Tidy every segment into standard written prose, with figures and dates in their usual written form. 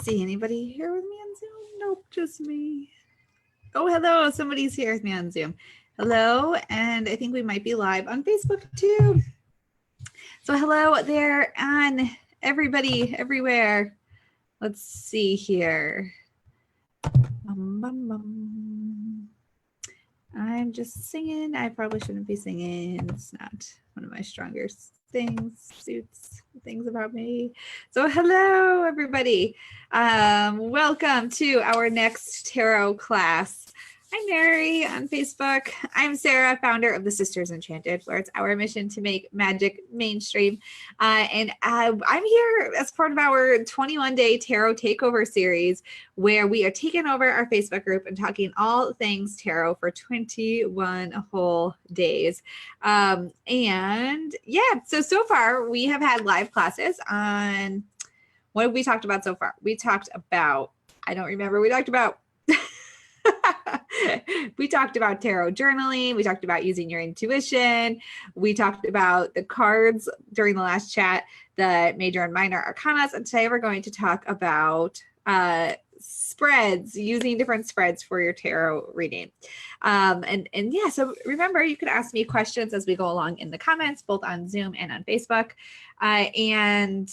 see, anybody here with me on Zoom? Nope, just me. Oh, hello, somebody's here with me on Zoom. Hello, and I think we might be live on Facebook too. So hello there on everybody, everywhere. Let's see here. I'm just singing. I probably shouldn't be singing. It's not one of my stronger things about me. So hello, everybody. Welcome to our next tarot class. I'm Mary on Facebook. I'm Sarah, founder of the Sisters Enchanted, where it's our mission to make magic mainstream. And I'm here as part of our 21-day tarot takeover series, where we are taking over our Facebook group and talking all things tarot for 21 whole days. And yeah, so far we have had live classes on, what have we talked about so far? We talked about, I don't remember, we talked about we talked about tarot journaling. We talked about using your intuition. We talked about the cards during the last chat, the major and minor arcanas. And today we're going to talk about spreads, using different spreads for your tarot reading. And yeah, so remember, you can ask me questions as we go along in the comments, both on Zoom and on Facebook. And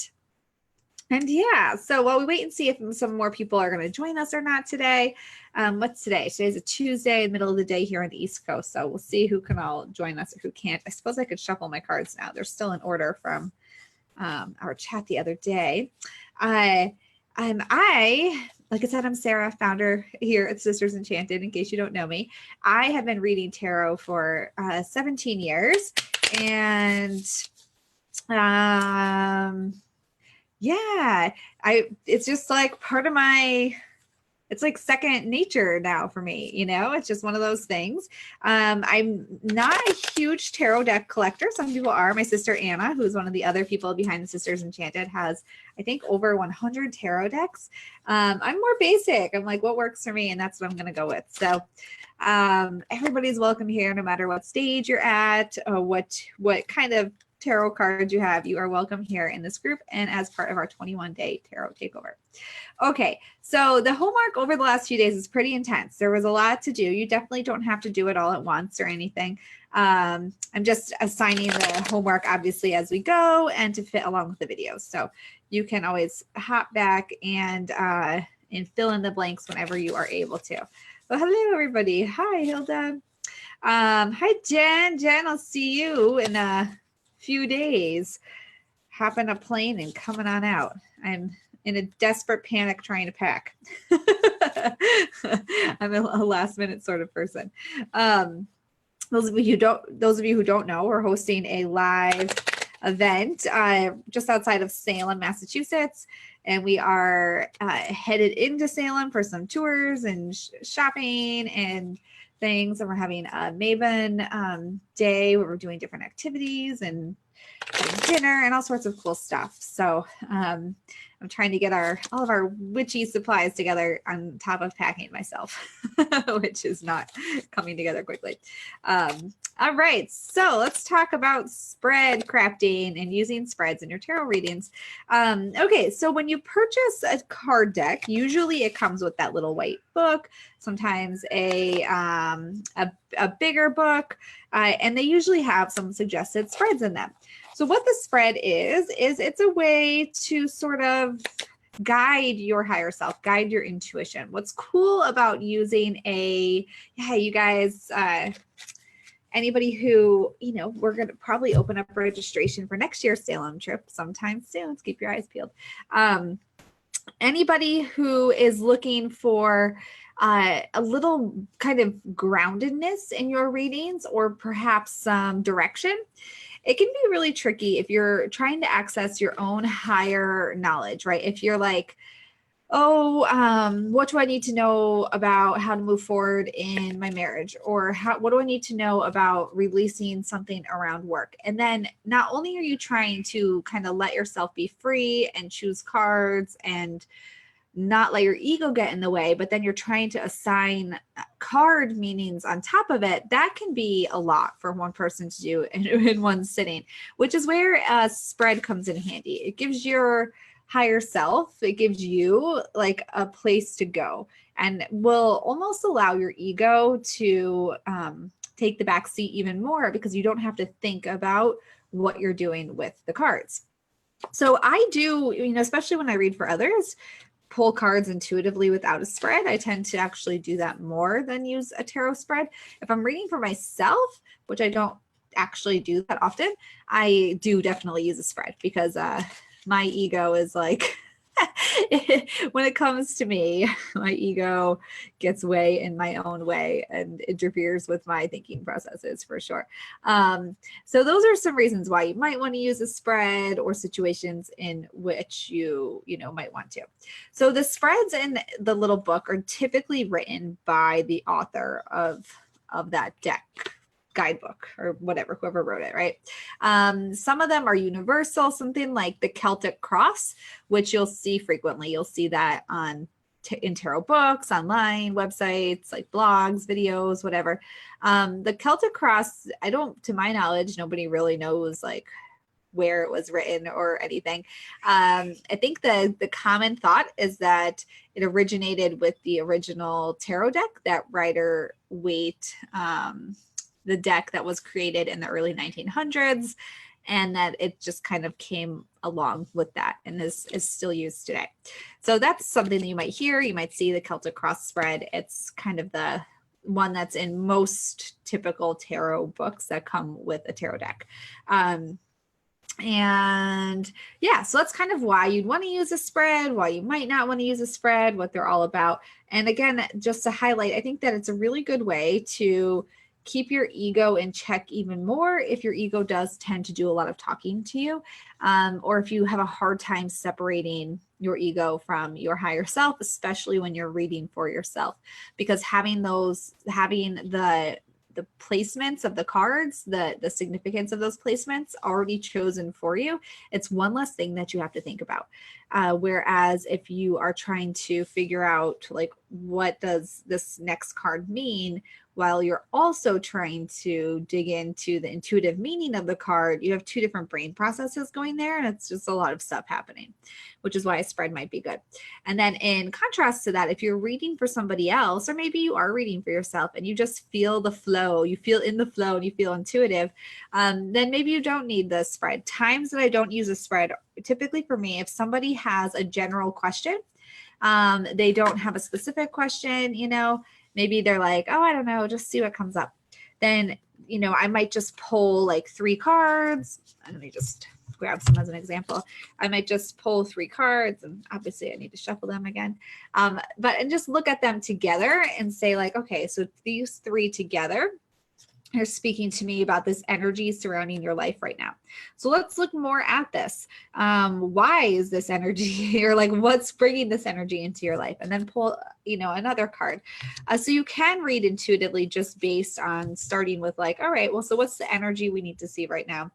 yeah, so while we wait and see if some more people are going to join us or not today, what's today? Today's a Tuesday, middle of the day here on the East Coast. So we'll see who can all join us or who can't. I suppose I could shuffle my cards now. They're still in order from our chat the other day. Like I said, I'm Sarah, founder here at Sisters Enchanted, in case you don't know me. I have been reading tarot for 17 years. And yeah, it's just like part of my, it's like second nature now for me, you know, it's just one of those things. I'm not a huge tarot deck collector. Some people are. My sister Anna, who's one of the other people behind the Sisters Enchanted, has, I think, over 100 tarot decks. I'm more basic. I'm like, what works for me? And that's what I'm going to go with. So everybody's welcome here, no matter what stage you're at, or what kind of tarot cards you have. You are welcome here in this group and as part of our 21-day tarot takeover. Okay, so the homework over the last few days is pretty intense. There was a lot to do. You definitely don't have to do it all at once or anything. I'm just assigning the homework obviously as we go and to fit along with the videos. So you can always hop back and fill in the blanks whenever you are able to. Well, hello everybody. Hi, Hilda. Hi, Jen. Jen, I'll see you in a few days. Hopping a plane and coming on out. I'm in a desperate panic trying to pack. I'm a last minute sort of person. Those of you who don't know, we're hosting a live event just outside of Salem, Massachusetts, and we are headed into Salem for some tours and shopping and things, and we're having a Maven day where we're doing different activities and dinner and all sorts of cool stuff. So I'm trying to get all of our witchy supplies together on top of packing myself, which is not coming together quickly. All right, so let's talk about spread crafting and using spreads in your tarot readings. Okay, so when you purchase a card deck, usually it comes with that little white book, sometimes a bigger book, and they usually have some suggested spreads in them. So what the spread is it's a way to sort of guide your higher self, guide your intuition. What's cool about using you guys, anybody who, we're going to probably open up registration for next year's Salem trip sometime soon. Let's keep your eyes peeled. Anybody who is looking for a little kind of groundedness in your readings, or perhaps some direction, it can be really tricky if you're trying to access your own higher knowledge, right? If you're like, what do I need to know about how to move forward in my marriage? Or what do I need to know about releasing something around work? And then not only are you trying to kind of let yourself be free and choose cards and not let your ego get in the way, but then you're trying to assign card meanings on top of it, that can be a lot for one person to do in one sitting, which is where a spread comes in handy. It gives your higher self, it gives you like a place to go and will almost allow your ego to take the back seat even more, because you don't have to think about what you're doing with the cards. So I do, especially when I read for others, pull cards intuitively without a spread. I tend to actually do that more than use a tarot spread. If I'm reading for myself, which I don't actually do that often, I do definitely use a spread, because my ego is like, when it comes to me, my ego gets way in my own way and interferes with my thinking processes for sure. So those are some reasons why you might want to use a spread, or situations in which you might want to. So the spreads in the little book are typically written by the author of that deck guidebook, or whatever, whoever wrote it, right? Some of them are universal, something like the Celtic Cross, which you'll see frequently. You'll see that in tarot books, online websites, like blogs, videos, whatever. The Celtic Cross, to my knowledge, nobody really knows like where it was written or anything. I think the common thought is that it originated with the original tarot deck that Rider-Waite, the deck that was created in the early 1900s, and that it just kind of came along with that and is still used today. So that's something that you might hear. You might see the Celtic Cross spread. It's kind of the one that's in most typical tarot books that come with a tarot deck. And yeah, so that's kind of why you'd want to use a spread, why you might not want to use a spread, what they're all about. And again, just to highlight, I think that it's a really good way to keep your ego in check even more if your ego does tend to do a lot of talking to you, or if you have a hard time separating your ego from your higher self, especially when you're reading for yourself, because having the placements of the cards, the significance of those placements already chosen for you, it's one less thing that you have to think about. Whereas if you are trying to figure out like, what does this next card mean, while you're also trying to dig into the intuitive meaning of the card, you have two different brain processes going there, and it's just a lot of stuff happening, which is why a spread might be good. And then in contrast to that, if you're reading for somebody else, or maybe you are reading for yourself and you just feel the flow, you feel in the flow and you feel intuitive, then maybe you don't need the spread. Times that I don't use a spread, typically for me, if somebody has a general question, they don't have a specific question, maybe they're like, oh, I don't know, just see what comes up. Then, I might just pull like 3 cards. Let me just grab some as an example. I might just pull 3 cards, and obviously I need to shuffle them again. And just look at them together and say like, okay, so these 3 together are speaking to me about this energy surrounding your life right now. So let's look more at this. Why is this energy, or like what's bringing this energy into your life? And then pull, another card. So you can read intuitively just based on starting with like, all right, well, so what's the energy we need to see right now?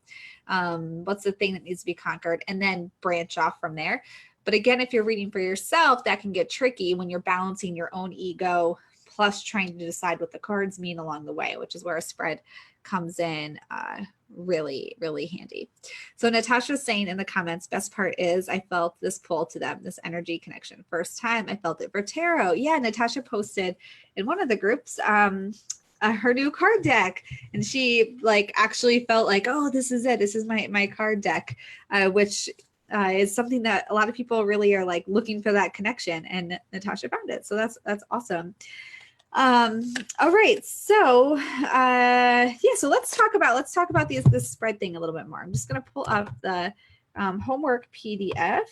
What's the thing that needs to be conquered? And then branch off from there. But again, if you're reading for yourself, that can get tricky when you're balancing your own ego plus trying to decide what the cards mean along the way, which is where a spread comes in really, really handy. So Natasha's saying in the comments, best part is I felt this pull to them, this energy connection. First time I felt it for tarot. Yeah, Natasha posted in one of the groups her new card deck, and she like actually felt like, oh, this is it. This is my card deck, which is something that a lot of people really are like looking for that connection, and Natasha found it. So that's awesome. All right. So, so let's talk about this spread thing a little bit more. I'm just going to pull up the homework PDF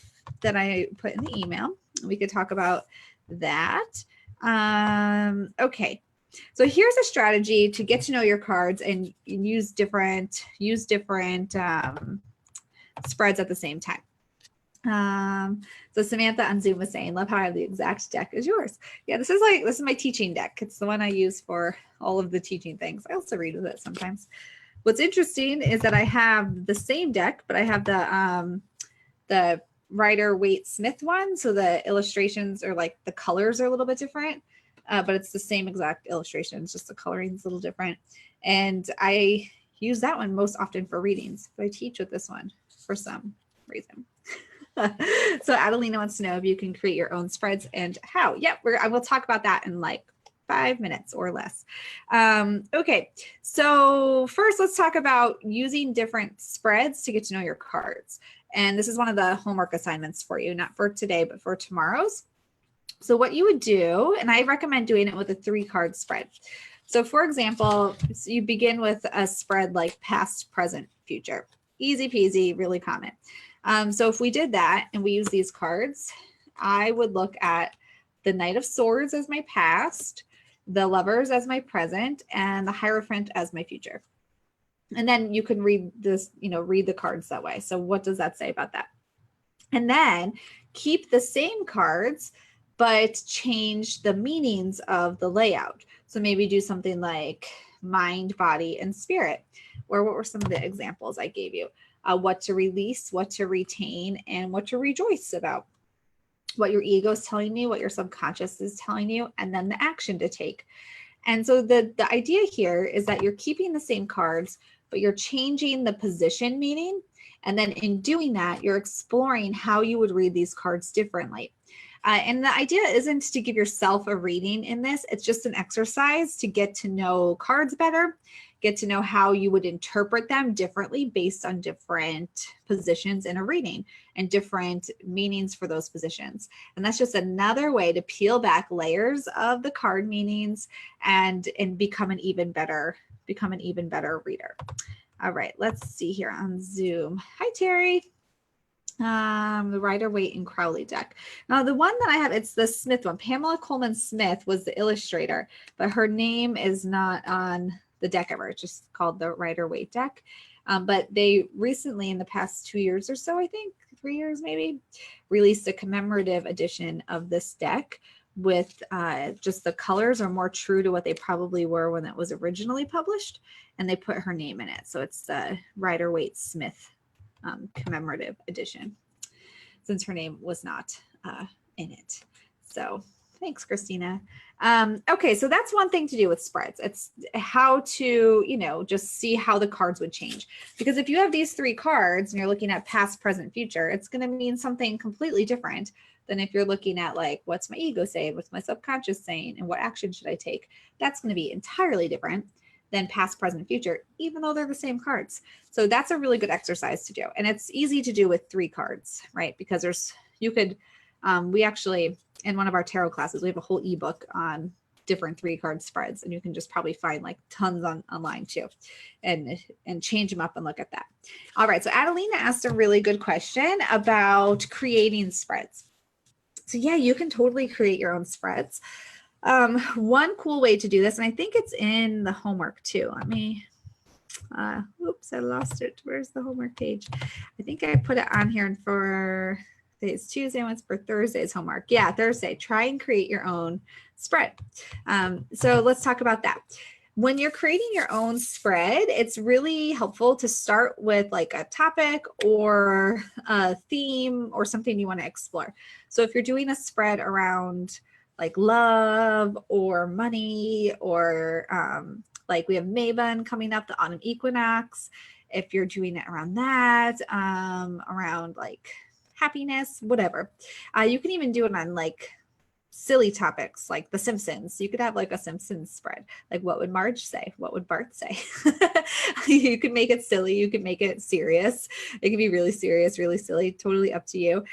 that I put in the email. We could talk about that. Okay. So here's a strategy to get to know your cards and use different spreads at the same time. So Samantha on Zoom was saying, love how I have the exact deck as yours. Yeah, this is my teaching deck. It's the one I use for all of the teaching things. I also read with it sometimes. What's interesting is that I have the same deck, but I have the Rider-Waite-Smith one. So the illustrations are like the colors are a little bit different, but it's the same exact illustrations, just the coloring is a little different. And I use that one most often for readings, but I teach with this one for some reason. So Adelina wants to know if you can create your own spreads and how. Yep, I will talk about that in like 5 minutes or less. Okay, so first let's talk about using different spreads to get to know your cards. And this is one of the homework assignments for you, not for today, but for tomorrow's. So what you would do, and I recommend doing it with a 3-card spread. So for example, so you begin with a spread like past, present, future. Easy peasy, really common. So if we did that and we use these cards, I would look at the Knight of Swords as my past, the Lovers as my present, and the Hierophant as my future. And then you can read this, read the cards that way. So what does that say about that? And then keep the same cards, but change the meanings of the layout. So maybe do something like mind, body, and spirit. Or what were some of the examples I gave you? What to release, what to retain, and what to rejoice about. What your ego is telling you, what your subconscious is telling you, and then the action to take. And so the idea here is that you're keeping the same cards, but you're changing the position meaning. And then in doing that, you're exploring how you would read these cards differently. And the idea isn't to give yourself a reading in this. It's just an exercise to get to know cards better, get to know how you would interpret them differently based on different positions in a reading and different meanings for those positions. And that's just another way to peel back layers of the card meanings and become an even better reader. All right, let's see here on Zoom. Hi, Terry. The Rider-Waite and Crowley deck. Now, the one that I have, it's the Smith one. Pamela Coleman Smith was the illustrator, but her name is not on the deck ever. It's just called the Rider-Waite deck. But they recently, in the past 2 years or so, I think 3 years maybe, released a commemorative edition of this deck with just the colors are more true to what they probably were when it was originally published, and they put her name in it. So it's the Rider-Waite Smith commemorative edition, since her name was not in it. So thanks, Christina. Okay, so that's one thing to do with spreads. It's how to, just see how the cards would change. Because if you have these 3 cards and you're looking at past, present, future, it's going to mean something completely different than if you're looking at like, what's my ego saying? What's my subconscious saying? And what action should I take? That's going to be entirely different than past, present, future, even though they're the same cards. So that's a really good exercise to do. And it's easy to do with 3 cards, right? Because we actually, in one of our tarot classes, we have a whole ebook on different 3-card spreads, and you can just probably find like tons online too, and change them up and look at that. All right, so Adelina asked a really good question about creating spreads. So yeah, you can totally create your own spreads. One cool way to do this, and I think it's in the homework too. Let me, oops, I lost it. Where's the homework page? I think I put it on here for today's Tuesday, one's for Thursday's homework. Yeah, Thursday, try and create your own spread. So let's talk about that. When you're creating your own spread, it's really helpful to start with like a topic or a theme or something you want to explore. So if you're doing a spread around like love or money, or like we have Mabon coming up, the autumn equinox. If you're doing it around that, around like happiness, whatever. You can even do it on like silly topics like The Simpsons. You could have like a Simpsons spread. Like, what would Marge say? What would Bart say? You could make it silly. You could make it serious. It could be really serious, really silly, totally up to you.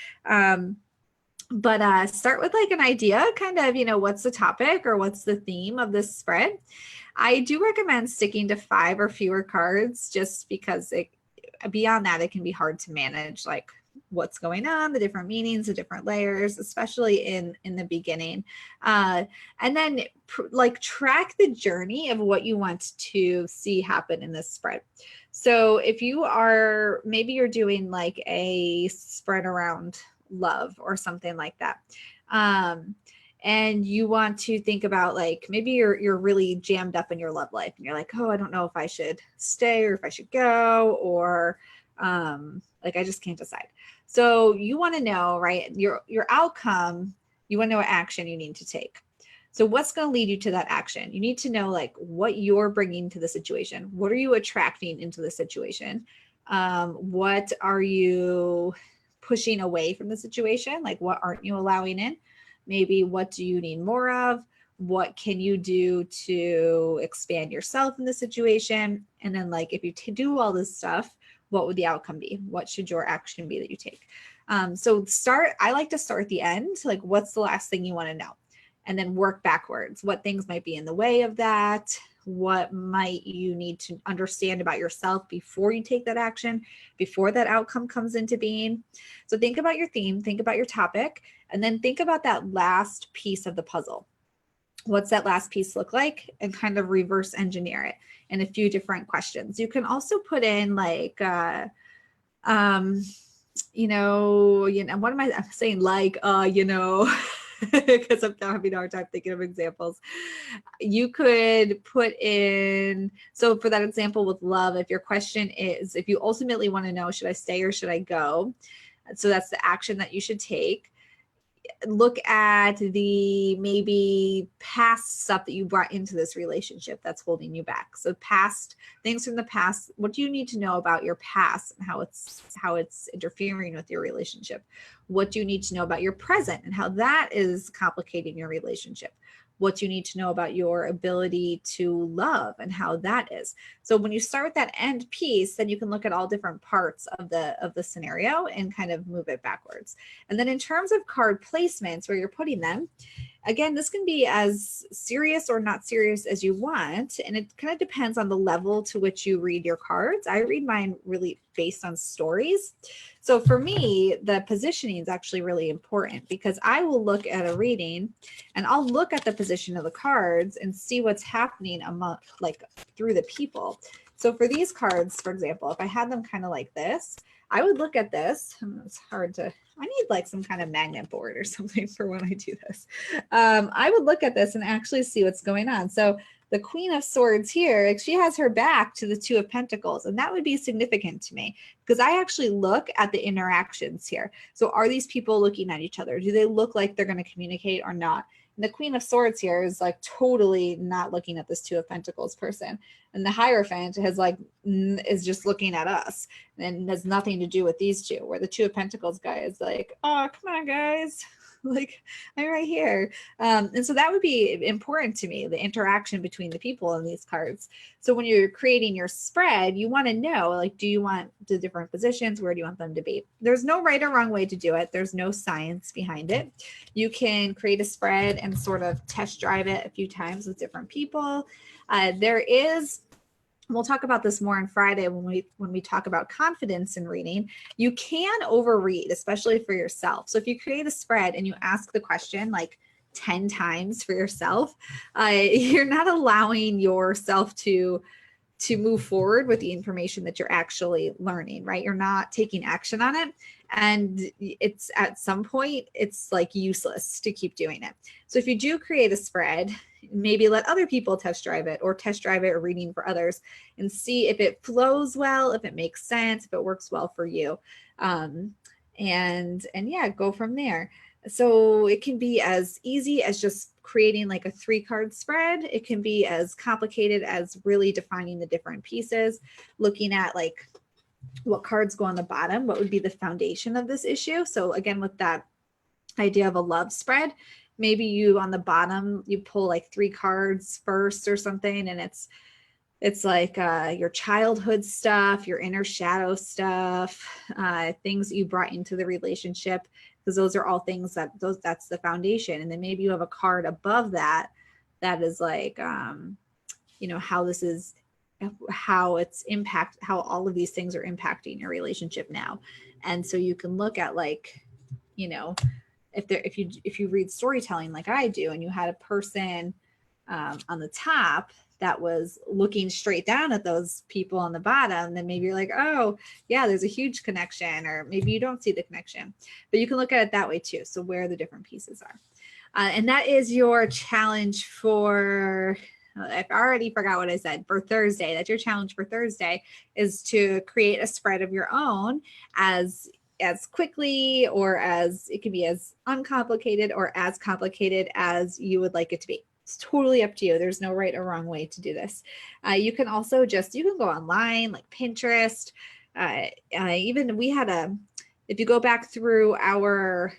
But start with like an idea, kind of, what's the topic or what's the theme of this spread. I do recommend sticking to 5 or fewer cards, just because beyond that, it can be hard to manage like what's going on, the different meanings, the different layers, especially in the beginning. And then like track the journey of what you want to see happen in this spread. So if maybe you're doing like a spread around love or something like that. And you want to think about like, maybe you're really jammed up in your love life and you're like, oh, I don't know if I should stay or if I should go, or like, I just can't decide. So you want to know, right, your outcome, you want to know what action you need to take. So what's going to lead you to that action? You need to know like what you're bringing to the situation. What are you attracting into the situation? What are you pushing away from the situation? Like, what aren't you allowing in? Maybe what do you need more of? What can you do to expand yourself in the situation? And then like, if you do all this stuff, what would the outcome be? What should your action be that you take? I like to start at the end, like what's the last thing you want to know? And then work backwards. What things might be in the way of that? What might you need to understand about yourself before you take that action, before that outcome comes into being? So think about your theme, think about your topic, and then think about that last piece of the puzzle. What's that last piece look like? And kind of reverse engineer it in a few different questions. You can also put in like, what am I saying? Like, because I'm having a hard time thinking of examples. You could put in, so for that example with love, if your question is, if you ultimately want to know, should I stay or should I go? So that's the action that you should take. Look at the maybe past stuff that you brought into this relationship that's holding you back. So past things from the past, what do you need to know about your past and how it's interfering with your relationship? What do you need to know about your present and how that is complicating your relationship? What you need to know about your ability to love and how that is. So when you start with that end piece, then you can look at all different parts of the scenario and kind of move it backwards. And then in terms of card placements, where you're putting them, again, this can be as serious or not serious as you want. And it kind of depends on the level to which you read your cards. I read mine really based on stories. So for me, the positioning is actually really important because I will look at a reading and I'll look at the position of the cards and see what's happening among, like, through the people. So for these cards, for example, if I had them kind of like this, I would look at this. It's hard to, I need like some kind of magnet board or something for when I do this. I would look at this and actually see what's going on. So the Queen of Swords here, she has her back to the Two of Pentacles, and that would be significant to me because I actually look at the interactions here. So are these people looking at each other? Do they look like they're going to communicate or not? And the Queen of Swords here is like totally not looking at this Two of Pentacles person. And the Hierophant is just looking at us and has nothing to do with these two, where the Two of Pentacles guy is like, oh, come on, guys. Like, I'm right here. And so that would be important to me, the interaction between the people in these cards. So when you're creating your spread, you want to know, like, do you want the different positions? Where do you want them to be? There's no right or wrong way to do it. There's no science behind it. You can create a spread and sort of test drive it a few times with different people. We'll talk about this more on Friday when we talk about confidence in reading. You can overread, especially for yourself. So if you create a spread and you ask the question like 10 times for yourself, you're not allowing yourself to move forward with the information that you're actually learning, right? You're not taking action on it. And it's at some point, it's like useless to keep doing it. So if you do create a spread, maybe let other people test drive it or reading for others and see if it flows well, if it makes sense, if it works well for you. And yeah, go from there. So it can be as easy as just creating like a 3-card spread. It can be as complicated as really defining the different pieces, looking at like what cards go on the bottom, what would be the foundation of this issue. So again, with that idea of a love spread, maybe you on the bottom, you pull like 3 cards first or something, and it's like your childhood stuff, your inner shadow stuff, things that you brought into the relationship, because those are all things that's the foundation. And then maybe you have a card above that is like, how this is, how all of these things are impacting your relationship now. And so you can look at like, if you read storytelling like I do, and you had a person on the top that was looking straight down at those people on the bottom, then maybe you're like, oh yeah, there's a huge connection, or maybe you don't see the connection, but you can look at it that way too. So where the different pieces are. And that is your challenge for, I already forgot what I said, for Thursday. That's your challenge for Thursday, is to create a spread of your own as quickly, or as it can be as uncomplicated or as complicated as you would like it to be. It's totally up to you. There's no right or wrong way to do this. You can also you can go online like Pinterest. Even we had if you go back through our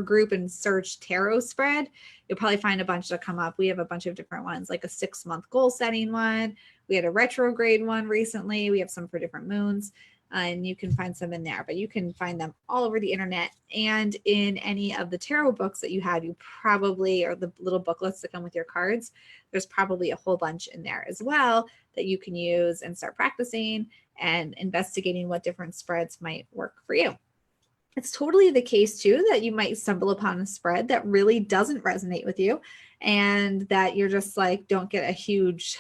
group and search tarot spread, you'll probably find a bunch that come up. We have a bunch of different ones, like a 6-month goal setting one. We had a retrograde one recently. We have some for different moons, and you can find some in there, but you can find them all over the internet and in any of the tarot books that you have. You probably, or the little booklets that come with your cards, there's probably a whole bunch in there as well that you can use and start practicing and investigating what different spreads might work for you. It's totally the case too that you might stumble upon a spread that really doesn't resonate with you, and that you're just like, don't get a huge,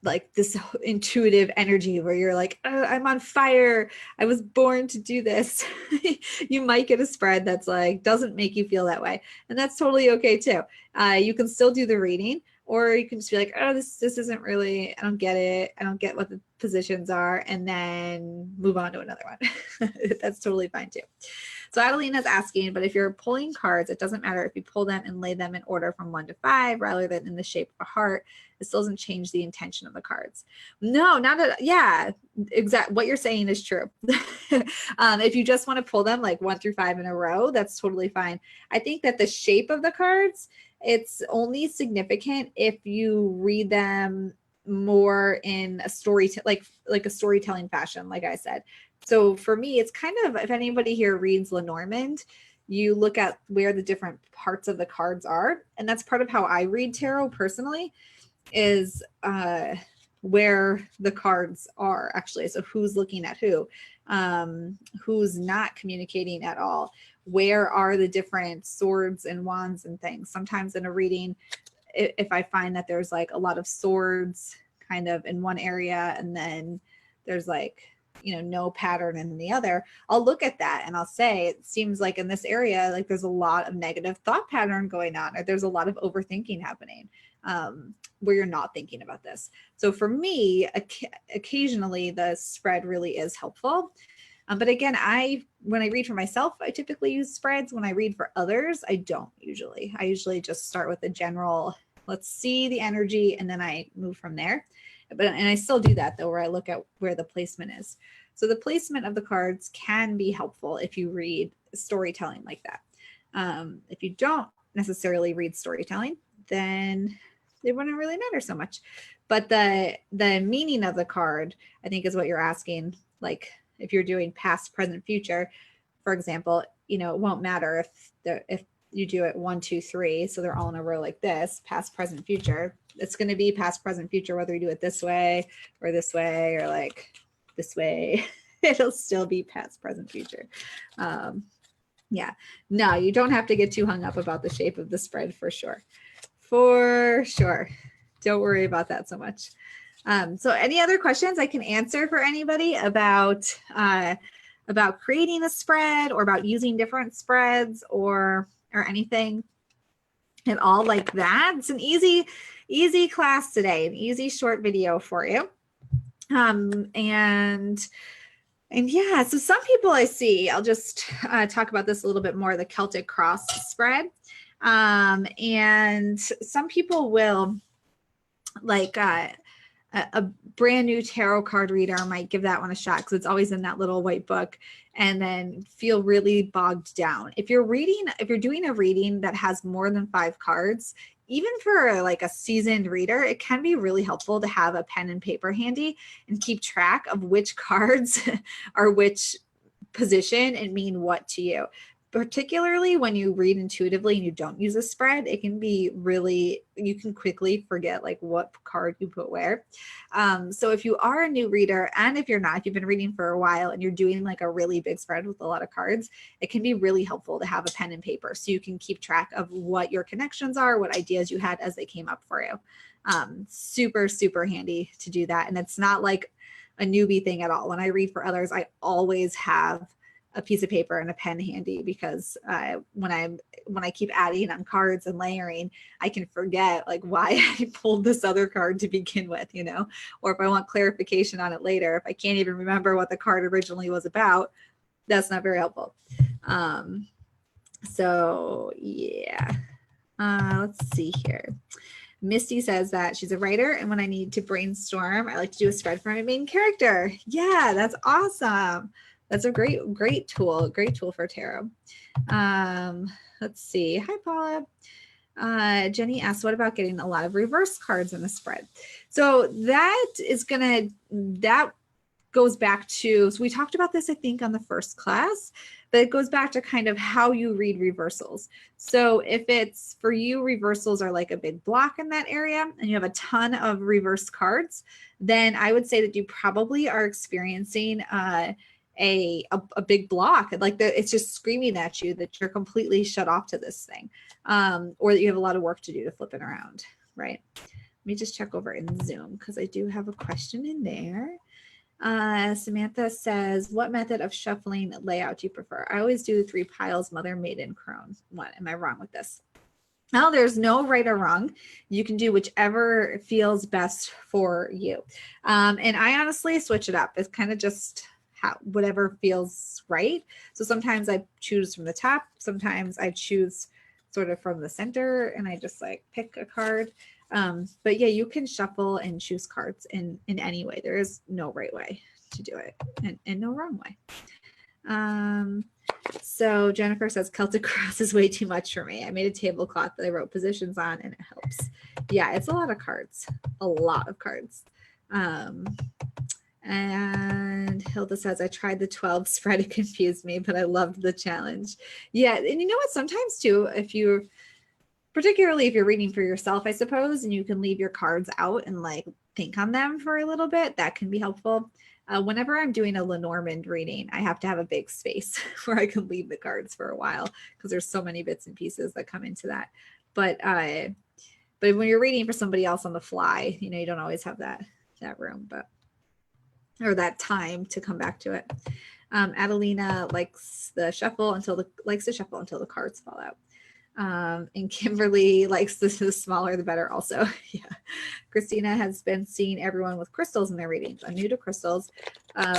like this intuitive energy where you're like, oh, I'm on fire, I was born to do this. You might get a spread that's like, doesn't make you feel that way. And that's totally okay too. You can still do the reading, or you can just be like, oh, this isn't really, I don't get it. I don't get what the positions are, and then move on to another one. That's totally fine too. So Adelina's asking, but if you're pulling cards, it doesn't matter if you pull them and lay them in order from 1 to 5 rather than in the shape of a heart. It still doesn't change the intention of the cards. No, not at, yeah, exactly. What you're saying is true. If you just want to pull them like 1 through 5 in a row, that's totally fine. I think that the shape of the cards, it's only significant if you read them more in a story, like a storytelling fashion, like I said. So for me, it's kind of, if anybody here reads Lenormand, you look at where the different parts of the cards are. And that's part of how I read tarot personally, is where the cards are actually. So who's looking at who's not communicating at all, where are the different swords and wands and things. Sometimes in a reading, if I find that there's like a lot of swords kind of in one area, and then there's like, no pattern in the other, I'll look at that and I'll say, it seems like in this area, like there's a lot of negative thought pattern going on, or there's a lot of overthinking happening, where you're not thinking about this. So for me, occasionally the spread really is helpful. But again, when I read for myself, I typically use spreads. When I read for others, I don't usually. I usually just start with a general, let's see the energy, and then I move from there. And I still do that though, where I look at where the placement is. So the placement of the cards can be helpful if you read storytelling like that. If you don't necessarily read storytelling, then it wouldn't really matter so much. But the meaning of the card, I think, is what you're asking. Like if you're doing past, present, future, for example, it won't matter if you do it 1, 2, 3, so they're all in a row like this, past, present, future. It's going to be past, present, future, whether you do it this way or like this way. It'll still be past, present, future. Yeah, no, you don't have to get too hung up about the shape of the spread, for sure. For sure. Don't worry about that so much. So any other questions I can answer for anybody about creating a spread, or about using different spreads, or anything at all like that? It's an easy class today, an easy short video for you. And yeah, so some people I see, I'll just talk about this a little bit more, the Celtic cross spread. And some people will, like a brand new tarot card reader might give that one a shot, because it's always in that little white book, and then feel really bogged down. If you're doing a reading that has more than 5 cards, even for like a seasoned reader, it can be really helpful to have a pen and paper handy and keep track of which cards are which position and mean what to you. Particularly when you read intuitively and you don't use a spread, it can be really, you can quickly forget like what card you put where. So if you are a new reader, and if you're not, if you've been reading for a while and you're doing like a really big spread with a lot of cards, it can be really helpful to have a pen and paper so you can keep track of what your connections are, what ideas you had as they came up for you. Super, super handy to do that. And it's not like a newbie thing at all. When I read for others, I always have a piece of paper and a pen handy, because when I keep adding on cards and layering, I can forget like why I pulled this other card to begin with, or if I want clarification on it later, if I can't even remember what the card originally was about, that's not very helpful. So yeah, let's see here. Misty says that she's a writer, and when I need to brainstorm, I like to do a spread for my main character. Yeah, that's awesome. That's a great tool for tarot. Let's see. Hi, Paula. Jenny asks, what about getting a lot of reverse cards in the spread? So that goes back to, so we talked about this, I think, on the first class, but it goes back to kind of how you read reversals. So if it's for you, reversals are like a big block in that area and you have a ton of reverse cards, then I would say that you probably are experiencing a big block, like it's just screaming at you that you're completely shut off to this thing, or that you have a lot of work to do to flip it around, right? Let me just check over in Zoom because I do have a question in there. Samantha says, what method of shuffling layout do you prefer? I always do 3 piles, mother, maiden, crone. What am I wrong with this? Now, there's no right or wrong. You can do whichever feels best for you. And I honestly switch it up. It's kind of just whatever feels right. So sometimes I choose from the top. Sometimes I choose sort of from the center and I just like pick a card. But yeah, you can shuffle and choose cards in any way. There is no right way to do it and no wrong way. So Jennifer says Celtic Cross is way too much for me. I made a tablecloth that I wrote positions on and it helps. Yeah, it's a lot of cards, And Hilda says, I tried the 12 spread, it confused me, but I loved the challenge. Yeah, and you know what, sometimes too, particularly if you're reading for yourself, I suppose, and you can leave your cards out and like think on them for a little bit, that can be helpful. Whenever I'm doing a Lenormand reading, I have to have a big space where I can leave the cards for a while because there's so many bits and pieces that come into that. But when you're reading for somebody else on the fly, you know, you don't always have that room, or that time to come back to it. Adelina likes to shuffle until the cards fall out. And Kimberly likes the smaller the better also. Yeah. Christina has been seeing everyone with crystals in their readings. I'm new to crystals.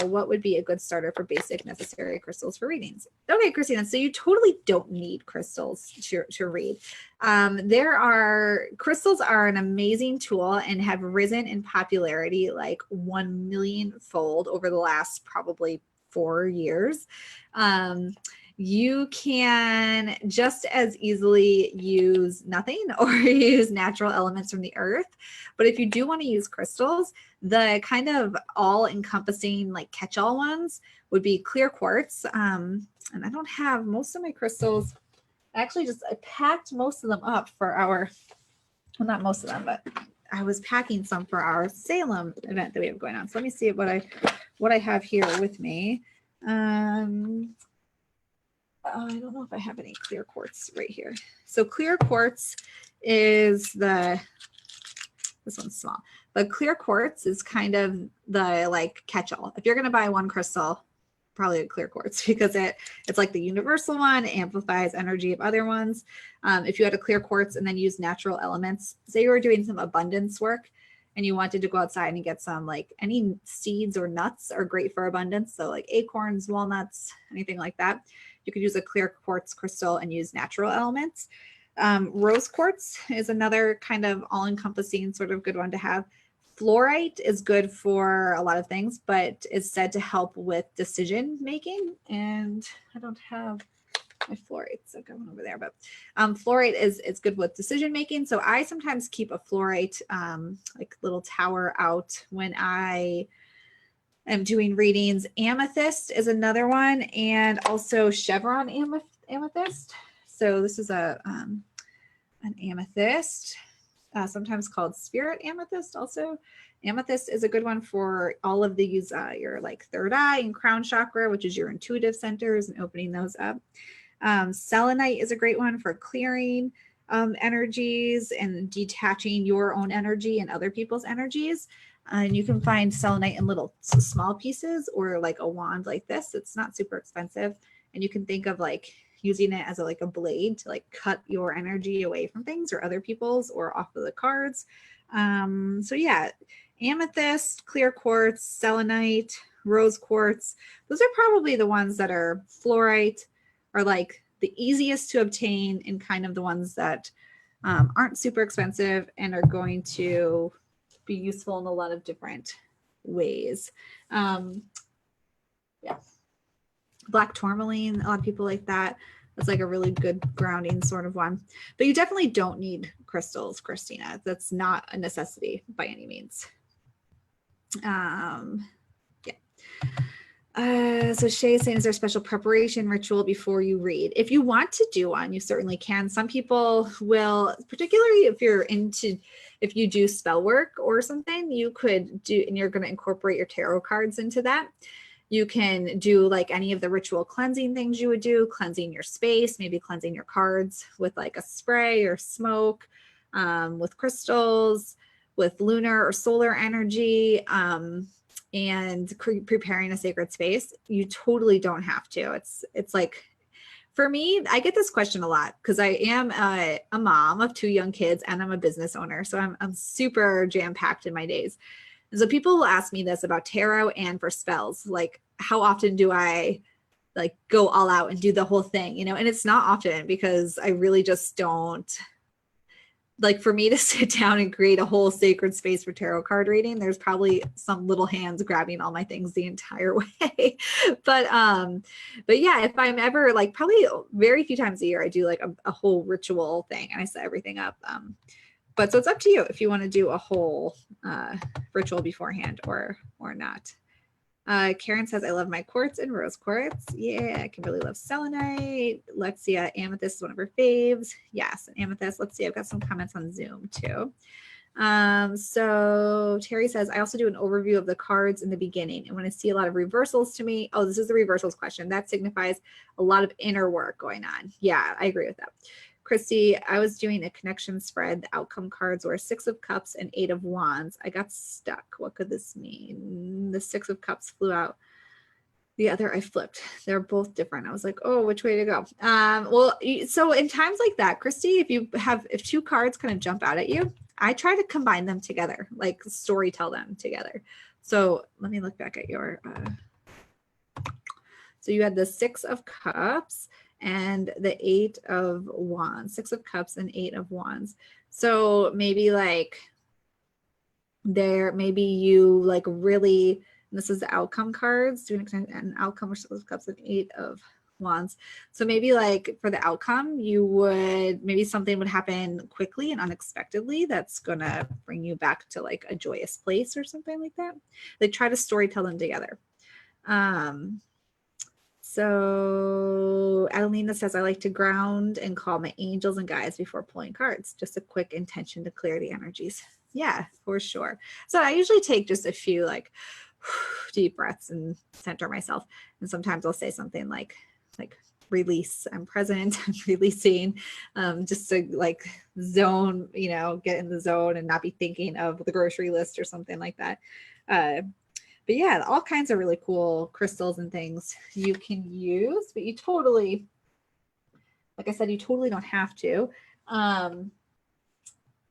What would be a good starter for basic necessary crystals for readings? Okay, Christina, so you totally don't need crystals to read. Crystals are an amazing tool and have risen in popularity like 1 million fold over the last probably 4 years. You can just as easily use nothing or use natural elements from the earth. But if you do want to use crystals, the kind of all-encompassing like catch-all ones would be clear quartz. And I don't have most of my crystals. I packed most of them up for our, well, not most of them, but I was packing some for our Salem event that we have going on. So let me see what I have here with me. I don't know if I have any clear quartz right here. So clear quartz is this one's small, but clear quartz is kind of the like catch-all. If you're going to buy one crystal, probably a clear quartz because it's like the universal one, amplifies energy of other ones. If you had a clear quartz and then use natural elements, say you were doing some abundance work and you wanted to go outside and get some, like any seeds or nuts are great for abundance. So like acorns, walnuts, anything like that. You could use a clear quartz crystal and use natural elements. Rose quartz is another kind of all-encompassing sort of good one to have. Fluorite is good for a lot of things, but is said to help with decision making. And I don't have my fluorite, so I've got one over there. But fluorite is good with decision making. So I sometimes keep a fluorite like little tower out when I am doing readings. Amethyst is another one, and also chevron amethyst. So this is an amethyst, sometimes called spirit amethyst. Also, amethyst is a good one for all of these, your like third eye and crown chakra, which is your intuitive centers, and opening those up. Selenite is a great one for clearing energies and detaching your own energy and other people's energies. And you can find selenite in little small pieces or like a wand like this. It's not super expensive. And you can think of like using it as like a blade to like cut your energy away from things or other people's or off of the cards. So yeah, amethyst, clear quartz, selenite, rose quartz. Those are probably the ones that are fluorite, are like the easiest to obtain and kind of the ones that aren't super expensive and are going to be useful in a lot of different ways. Yeah. Black tourmaline, a lot of people like that. That's like a really good grounding sort of one. But you definitely don't need crystals, Christina. That's not a necessity by any means. So Shay is saying, is there a special preparation ritual before you read? If you want to do one, you certainly can. Some people will, particularly if you do spell work or something, you could do, and you're going to incorporate your tarot cards into that. You can do like any of the ritual cleansing things you would do, cleansing your space, maybe cleansing your cards with like a spray or smoke, with crystals, with lunar or solar energy, and preparing a sacred space. You totally don't have to. It's like, for me, I get this question a lot because I am a mom of 2 young kids and I'm a business owner. So I'm super jam-packed in my days. And so people will ask me this about tarot and for spells, like how often do I like go all out and do the whole thing, you know? And it's not often because I really just don't. Like for me to sit down and create a whole sacred space for tarot card reading, there's probably some little hands grabbing all my things the entire way. But yeah, if I'm ever like, probably very few times a year, I do like a whole ritual thing and I set everything up. But so it's up to you if you want to do a whole ritual beforehand or not. Karen says, I love my quartz and rose quartz. Yeah, Kimberly loves selenite. Lexia, amethyst is one of her faves. Yes, amethyst. Let's see, I've got some comments on Zoom too. So Terry says, I also do an overview of the cards in the beginning. And when I see a lot of reversals to me, oh, this is the reversals question. That signifies a lot of inner work going on. Yeah, I agree with that. Christy, I was doing a connection spread. The outcome cards were 6 of Cups and 8 of Wands. I got stuck. What could this mean? The 6 of Cups flew out. The other I flipped. They're both different. I was like, oh, which way to go? Well, so in times like that, Christy, if 2 cards kind of jump out at you, I try to combine them together, like story tell them together. So let me look back at your, so you had the 6 of Cups and the 8 of Wands, 6 of Cups and 8 of Wands. So maybe like maybe you like really, this is the outcome cards, doing an outcome or 6 of Cups and 8 of Wands. So maybe like for the outcome, maybe something would happen quickly and unexpectedly that's going to bring you back to like a joyous place or something like that. Like try to story tell them together. So Alina says, I like to ground and call my angels and guides before pulling cards. Just a quick intention to clear the energies. Yeah, for sure. So I usually take just a few like deep breaths and center myself. And sometimes I'll say something like release, I'm present, I'm releasing, just to like zone, get in the zone and not be thinking of the grocery list or something like that. But yeah, all kinds of really cool crystals and things you can use, but you totally, like I said, you totally don't have to.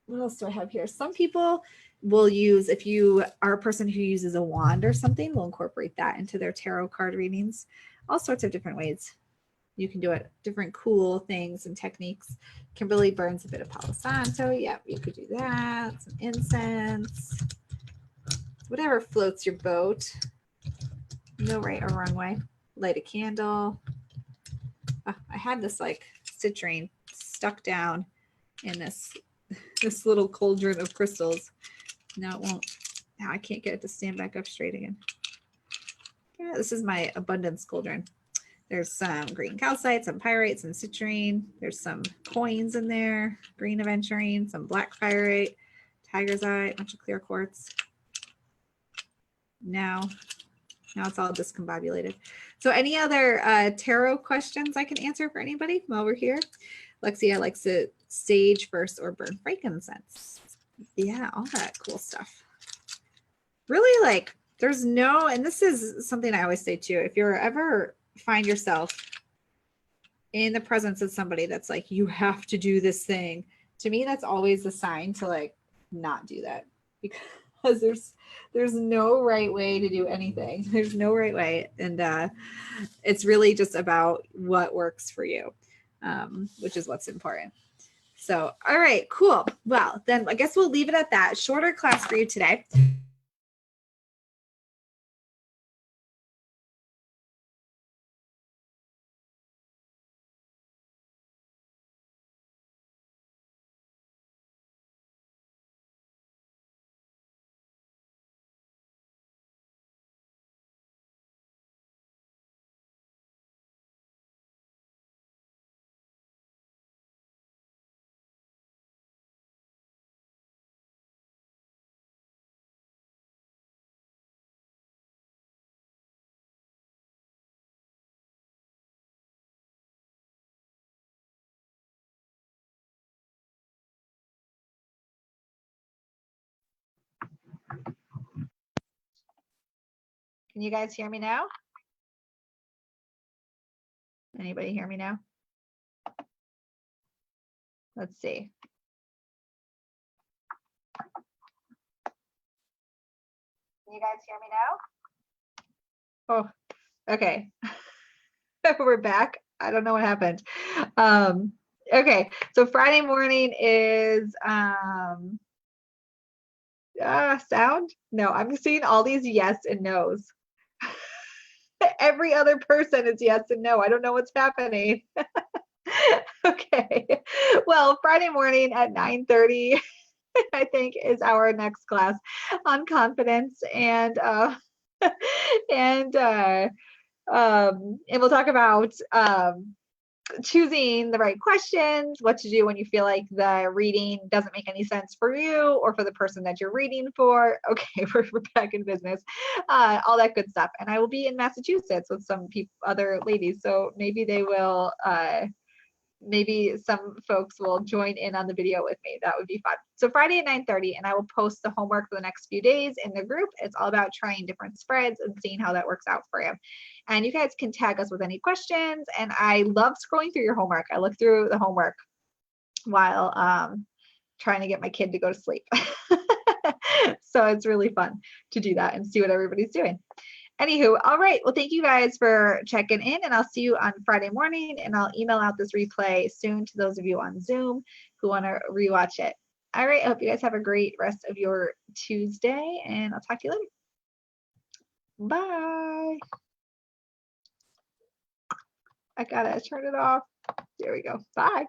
What else do I have here? Some people will use, if you are a person who uses a wand or something, will incorporate that into their tarot card readings. All sorts of different ways you can do it, different cool things and techniques. Kimberly burns a bit of Palo Santo. Yeah, you could do that. Some incense. Whatever floats your boat. No right or wrong way. Light a candle. I had this like citrine stuck down in this little cauldron of crystals. Now it won't. Now I can't get it to stand back up straight again. Yeah, this is my abundance cauldron. There's some green calcite, some pyrite, some citrine. There's some coins in there. Green aventurine, some black pyrite, tiger's eye, a bunch of clear quartz. Now it's all discombobulated. So any other tarot questions I can answer for anybody while we're here? Lexia likes to sage first or burn frankincense. Yeah, all that cool stuff. Really, like, there's no, and this is something I always say too, if you're ever find yourself in the presence of somebody that's like, you have to do this thing, to me, that's always a sign to like not do that, because there's no right way to do anything. There's no right way. And it's really just about what works for you, which is what's important. So, all right, cool. Well, then I guess we'll leave it at that. Shorter class for you today. Can you guys hear me now? Anybody hear me now? Let's see. Can you guys hear me now? Oh, okay. We're back. I don't know what happened. Okay, so Friday morning is sound? No, I'm seeing all these yes and no's. Every other person is yes and no. I don't know what's happening. Okay. Well, Friday morning at 9:30, I think, is our next class on confidence. And and we'll talk about choosing the right questions, what to do when you feel like the reading doesn't make any sense for you or for the person that you're reading for. Okay, we're back in business. All that good stuff. And I will be in Massachusetts with some other ladies, so maybe they will maybe some folks will join in on the video with me. That would be fun. So Friday at 9:30, and I will post the homework for the next few days in the group. It's all about trying different spreads and seeing how that works out for you. And you guys can tag us with any questions. And I love scrolling through your homework. I look through the homework while trying to get my kid to go to sleep. So it's really fun to do that and see what everybody's doing. Anywho, all right. Well, thank you guys for checking in, and I'll see you on Friday morning, and I'll email out this replay soon to those of you on Zoom who want to rewatch it. All right. I hope you guys have a great rest of your Tuesday, and I'll talk to you later. Bye. I gotta turn it off. There we go. Bye.